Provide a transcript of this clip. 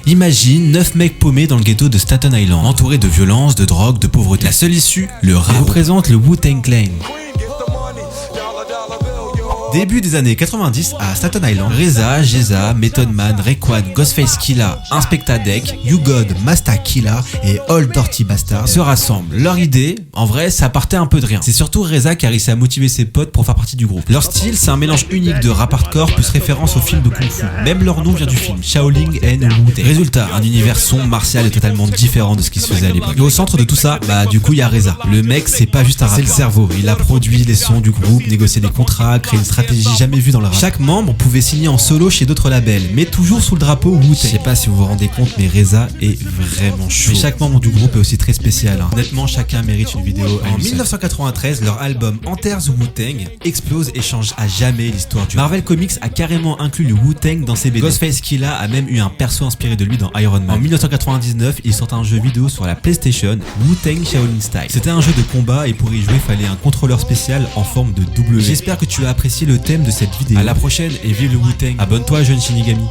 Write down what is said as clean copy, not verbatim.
Imagine 9 mecs paumés dans le ghetto de Staten Island, entourés de violence, de drogue, de pauvreté. La seule issue, le rap, représente le Wu-Tang Clan. Début des années 90 à Staten Island, RZA, GZA, Method Man, Raekwon, Ghostface Killah, Inspectah Deck, U-God, Masta Killa et Old Dirty Bastard se rassemblent. Leur idée, en vrai, ça partait un peu de rien. C'est surtout RZA qui a réussi à motiver ses potes pour faire partie du groupe. Leur style, c'est un mélange unique de rap hardcore plus référence au film de Kung Fu. Même leur nom vient du film, Shaolin and Wu-Tang. Résultat, un univers sombre, martial et totalement différent de ce qui se faisait à l'époque. Et au centre de tout ça, du coup, il y a RZA. Le mec, c'est pas juste un rappeur, c'est le cerveau. Il a produit les sons du groupe, négocié des contrats, créé une stratégie jamais vue dans le rap. Chaque membre pouvait signer en solo chez d'autres labels, mais toujours sous le drapeau Wu-Tang. Je sais pas si vous vous rendez compte, mais RZA est vraiment chaud. Mais chaque membre du groupe est aussi très spécial. Honnêtement, chacun mérite une vidéo. En 1993, leur album Enter the Wu-Tang explose et change à jamais l'histoire du rap. Marvel Comics a carrément inclus le Wu-Tang dans ses BD. Ghostface Killah a même eu un perso inspiré de lui dans Iron Man. En 1999, il sort un jeu vidéo sur la PlayStation, Wu-Tang Shaolin Style. C'était un jeu de combat et pour y jouer, fallait un contrôleur spécial en forme de W. J'espère que tu as apprécié le thème de cette vidéo. À la prochaine et vive le Wu-Tang. Abonne-toi, jeune Shinigami.